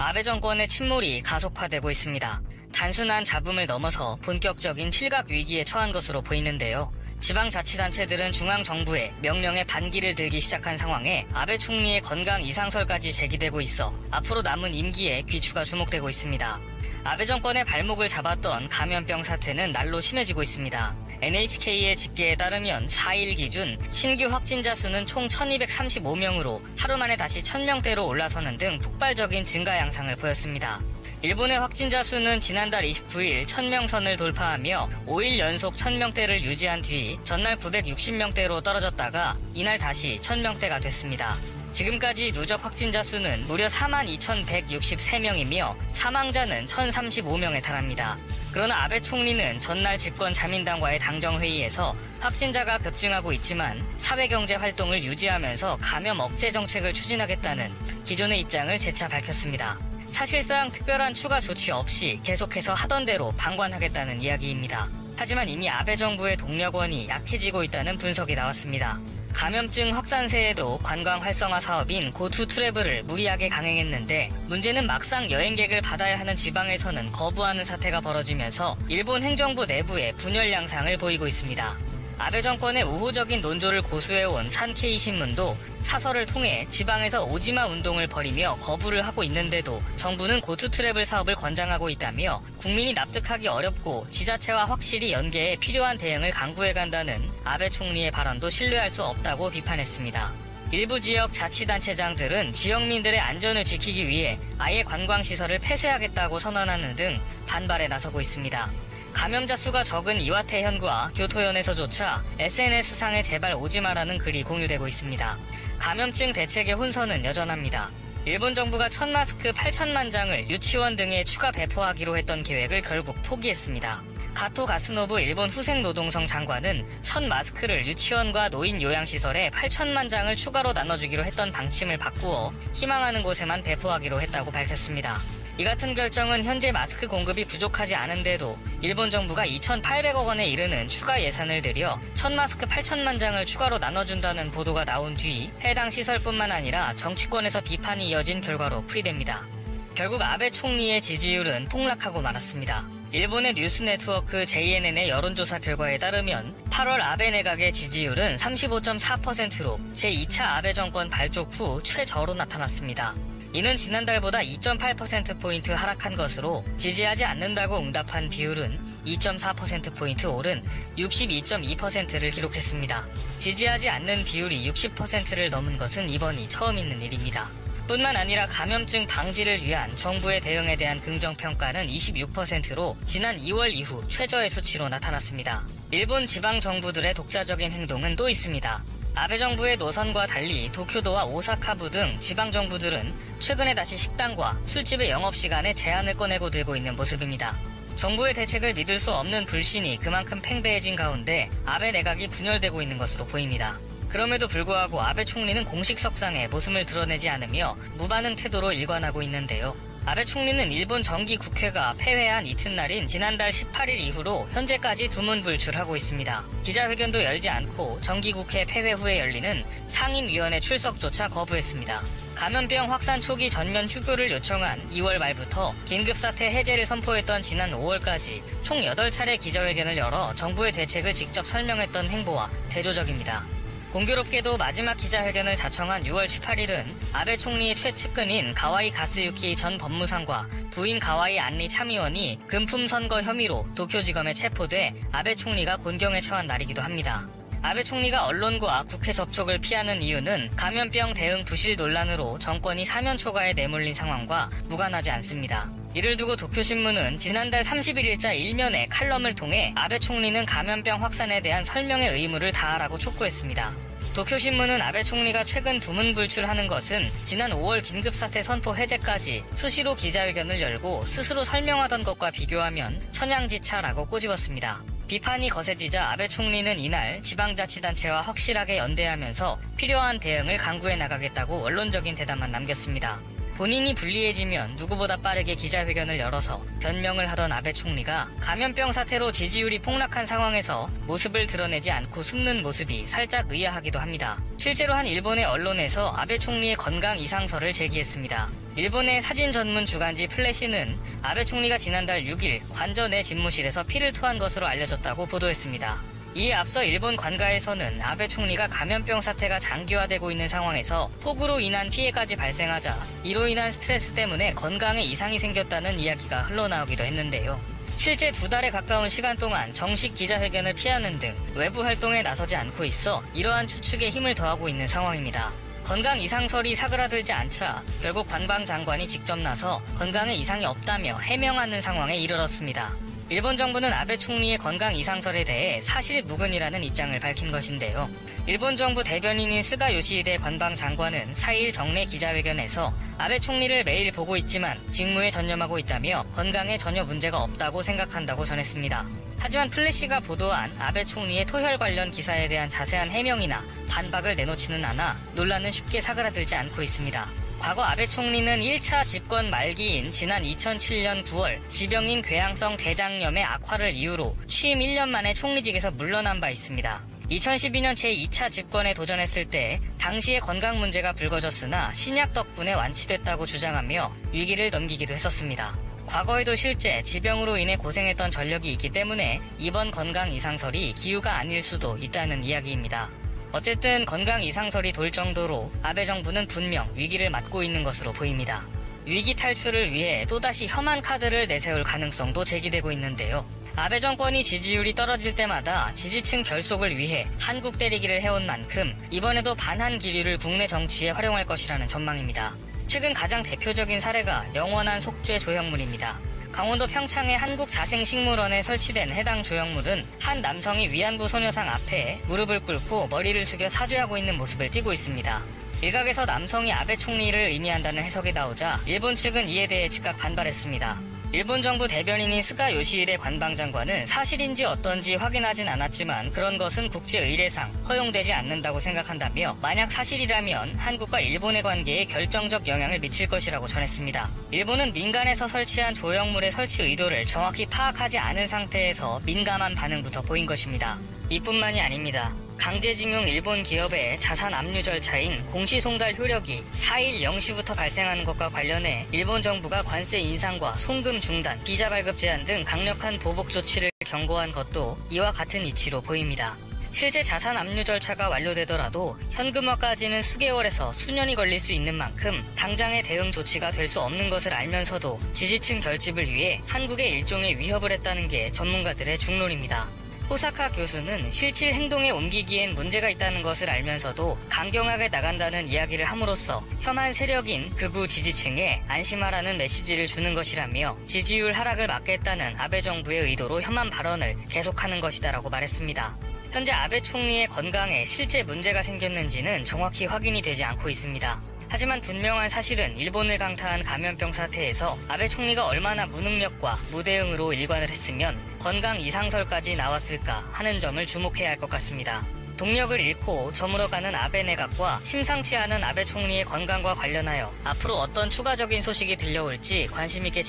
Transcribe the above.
아베 정권의 침몰이 가속화되고 있습니다. 단순한 잡음을 넘어서 본격적인 칠각 위기에 처한 것으로 보이는데요. 지방자치단체들은 중앙정부의 명령에 반기를 들기 시작한 상황에 아베 총리의 건강 이상설까지 제기되고 있어 앞으로 남은 임기에 귀추가 주목되고 있습니다. 아베 정권의 발목을 잡았던 감염병 사태는 날로 심해지고 있습니다. NHK의 집계에 따르면 4일 기준 신규 확진자 수는 총 1235명으로 하루 만에 다시 1000명대로 올라서는 등 폭발적인 증가 양상을 보였습니다. 일본의 확진자 수는 지난달 29일 1000명 선을 돌파하며 5일 연속 1000명대를 유지한 뒤 전날 960명대로 떨어졌다가 이날 다시 1000명대가 됐습니다. 지금까지 누적 확진자 수는 무려 42,163명이며 사망자는 1,035명에 달합니다. 그러나 아베 총리는 전날 집권 자민당과의 당정회의에서 확진자가 급증하고 있지만 사회경제 활동을 유지하면서 감염 억제 정책을 추진하겠다는 기존의 입장을 재차 밝혔습니다. 사실상 특별한 추가 조치 없이 계속해서 하던 대로 방관하겠다는 이야기입니다. 하지만 이미 아베 정부의 동력원이 약해지고 있다는 분석이 나왔습니다. 감염증 확산세에도 관광 활성화 사업인 고투 트래블을 무리하게 강행했는데 문제는 막상 여행객을 받아야 하는 지방에서는 거부하는 사태가 벌어지면서 일본 행정부 내부에 분열 양상을 보이고 있습니다. 아베 정권의 우호적인 논조를 고수해온 산케이 신문도 사설을 통해 지방에서 오지마 운동을 벌이며 거부를 하고 있는데도 정부는 고투 트래블 사업을 권장하고 있다며 국민이 납득하기 어렵고 지자체와 확실히 연계해 필요한 대응을 강구해간다는 아베 총리의 발언도 신뢰할 수 없다고 비판했습니다. 일부 지역 자치단체장들은 지역민들의 안전을 지키기 위해 아예 관광시설을 폐쇄하겠다고 선언하는 등 반발에 나서고 있습니다. 감염자 수가 적은 이와테현과 교토현에서조차 SNS상에 제발 오지마라는 글이 공유되고 있습니다. 감염증 대책의 혼선은 여전합니다. 일본 정부가 첫 마스크 8천만 장을 유치원 등에 추가 배포하기로 했던 계획을 결국 포기했습니다. 가토 가스노부 일본 후생노동성 장관은 첫 마스크를 유치원과 노인 요양시설에 8천만 장을 추가로 나눠주기로 했던 방침을 바꾸어 희망하는 곳에만 배포하기로 했다고 밝혔습니다. 이 같은 결정은 현재 마스크 공급이 부족하지 않은데도 일본 정부가 2,800억 원에 이르는 추가 예산을 들여 첫 마스크 8천만 장을 추가로 나눠준다는 보도가 나온 뒤 해당 시설뿐만 아니라 정치권에서 비판이 이어진 결과로 풀이됩니다. 결국 아베 총리의 지지율은 폭락하고 말았습니다. 일본의 뉴스 네트워크 JNN의 여론조사 결과에 따르면 8월 아베 내각의 지지율은 35.4%로 제2차 아베 정권 발족 후 최저로 나타났습니다. 이는 지난달보다 2.8%포인트 하락한 것으로 지지하지 않는다고 응답한 비율은 2.4%포인트 오른 62.2%를 기록했습니다. 지지하지 않는 비율이 60%를 넘은 것은 이번이 처음 있는 일입니다. 뿐만 아니라 감염증 방지를 위한 정부의 대응에 대한 긍정평가는 26%로 지난 2월 이후 최저의 수치로 나타났습니다. 일본 지방정부들의 독자적인 행동은 또 있습니다. 아베 정부의 노선과 달리 도쿄도와 오사카부 등 지방정부들은 최근에 다시 식당과 술집의 영업시간에 제한을 꺼내고 들고 있는 모습입니다. 정부의 대책을 믿을 수 없는 불신이 그만큼 팽배해진 가운데 아베 내각이 분열되고 있는 것으로 보입니다. 그럼에도 불구하고 아베 총리는 공식석상에 모습을 드러내지 않으며 무반응 태도로 일관하고 있는데요. 아베 총리는 일본 정기국회가 폐회한 이튿날인 지난달 18일 이후로 현재까지 두문불출하고 있습니다. 기자회견도 열지 않고 정기국회 폐회 후에 열리는 상임위원회 출석조차 거부했습니다. 감염병 확산 초기 전면 휴교를 요청한 2월 말부터 긴급사태 해제를 선포했던 지난 5월까지 총 8차례 기자회견을 열어 정부의 대책을 직접 설명했던 행보와 대조적입니다. 공교롭게도 마지막 기자회견을 자청한 6월 18일은 아베 총리의 최측근인 가와이 가스유키 전 법무상과 부인 가와이 안리 참의원이 금품 선거 혐의로 도쿄지검에 체포돼 아베 총리가 곤경에 처한 날이기도 합니다. 아베 총리가 언론과 국회 접촉을 피하는 이유는 감염병 대응 부실 논란으로 정권이 사면 초과에 내몰린 상황과 무관하지 않습니다. 이를 두고 도쿄신문은 지난달 31일자 일면에 칼럼을 통해 아베 총리는 감염병 확산에 대한 설명의 의무를 다하라고 촉구했습니다. 도쿄신문은 아베 총리가 최근 두문불출하는 것은 지난 5월 긴급사태 선포 해제까지 수시로 기자회견을 열고 스스로 설명하던 것과 비교하면 천양지차라고 꼬집었습니다. 비판이 거세지자 아베 총리는 이날 지방자치단체와 확실하게 연대하면서 필요한 대응을 강구해 나가겠다고 원론적인 대답만 남겼습니다. 본인이 불리해지면 누구보다 빠르게 기자회견을 열어서 변명을 하던 아베 총리가 감염병 사태로 지지율이 폭락한 상황에서 모습을 드러내지 않고 숨는 모습이 살짝 의아하기도 합니다. 실제로 한 일본의 언론에서 아베 총리의 건강 이상설을 제기했습니다. 일본의 사진 전문 주간지 플래시는 아베 총리가 지난달 6일 관저 내 집무실에서 피를 토한 것으로 알려졌다고 보도했습니다. 이에 앞서 일본 관가에서는 아베 총리가 감염병 사태가 장기화되고 있는 상황에서 폭우로 인한 피해까지 발생하자 이로 인한 스트레스 때문에 건강에 이상이 생겼다는 이야기가 흘러나오기도 했는데요. 실제 2달에 가까운 시간 동안 정식 기자회견을 피하는 등 외부 활동에 나서지 않고 있어 이러한 추측에 힘을 더하고 있는 상황입니다. 건강 이상설이 사그라들지 않자 결국 관방장관이 직접 나서 건강에 이상이 없다며 해명하는 상황에 이르렀습니다. 일본 정부는 아베 총리의 건강 이상설에 대해 사실무근이라는 입장을 밝힌 것인데요. 일본 정부 대변인인 스가 요시히데 관방장관은 4일 정례 기자회견에서 아베 총리를 매일 보고 있지만 직무에 전념하고 있다며 건강에 전혀 문제가 없다고 생각한다고 전했습니다. 하지만 플래시가 보도한 아베 총리의 토혈 관련 기사에 대한 자세한 해명이나 반박을 내놓지는 않아 논란은 쉽게 사그라들지 않고 있습니다. 과거 아베 총리는 1차 집권 말기인 지난 2007년 9월 지병인 궤양성 대장염의 악화를 이유로 취임 1년 만에 총리직에서 물러난 바 있습니다. 2012년 제2차 집권에 도전했을 때 당시에 건강 문제가 불거졌으나 신약 덕분에 완치됐다고 주장하며 위기를 넘기기도 했었습니다. 과거에도 실제 지병으로 인해 고생했던 전력이 있기 때문에 이번 건강 이상설이 기우가 아닐 수도 있다는 이야기입니다. 어쨌든 건강 이상설이 돌 정도로 아베 정부는 분명 위기를 맞고 있는 것으로 보입니다. 위기 탈출을 위해 또다시 험한 카드를 내세울 가능성도 제기되고 있는데요. 아베 정권이 지지율이 떨어질 때마다 지지층 결속을 위해 한국 때리기를 해온 만큼 이번에도 반한 기류를 국내 정치에 활용할 것이라는 전망입니다. 최근 가장 대표적인 사례가 영원한 속죄 조형물입니다. 강원도 평창의 한국자생식물원에 설치된 해당 조형물은 한 남성이 위안부 소녀상 앞에 무릎을 꿇고 머리를 숙여 사죄하고 있는 모습을 띠고 있습니다. 일각에서 남성이 아베 총리를 의미한다는 해석이 나오자 일본 측은 이에 대해 즉각 반발했습니다. 일본 정부 대변인인 스가 요시히데 관방장관은 사실인지 어떤지 확인하진 않았지만 그런 것은 국제의례상 허용되지 않는다고 생각한다며 만약 사실이라면 한국과 일본의 관계에 결정적 영향을 미칠 것이라고 전했습니다. 일본은 민간에서 설치한 조형물의 설치 의도를 정확히 파악하지 않은 상태에서 민감한 반응부터 보인 것입니다. 이뿐만이 아닙니다. 강제징용 일본 기업의 자산 압류 절차인 공시송달 효력이 4일 0시부터 발생하는 것과 관련해 일본 정부가 관세 인상과 송금 중단, 비자 발급 제한 등 강력한 보복 조치를 경고한 것도 이와 같은 이치로 보입니다. 실제 자산 압류 절차가 완료되더라도 현금화까지는 수개월에서 수년이 걸릴 수 있는 만큼 당장의 대응 조치가 될 수 없는 것을 알면서도 지지층 결집을 위해 한국에 일종의 위협을 했다는 게 전문가들의 중론입니다. 호사카 교수는 실질 행동에 옮기기엔 문제가 있다는 것을 알면서도 강경하게 나간다는 이야기를 함으로써 혐한 세력인 극우 지지층에 안심하라는 메시지를 주는 것이라며 지지율 하락을 막겠다는 아베 정부의 의도로 혐한 발언을 계속하는 것이다라고 말했습니다. 현재 아베 총리의 건강에 실제 문제가 생겼는지는 정확히 확인이 되지 않고 있습니다. 하지만 분명한 사실은 일본을 강타한 감염병 사태에서 아베 총리가 얼마나 무능력과 무대응으로 일관을 했으면 건강 이상설까지 나왔을까 하는 점을 주목해야 할 것 같습니다. 동력을 잃고 저물어가는 아베 내각과 심상치 않은 아베 총리의 건강과 관련하여 앞으로 어떤 추가적인 소식이 들려올지 관심 있게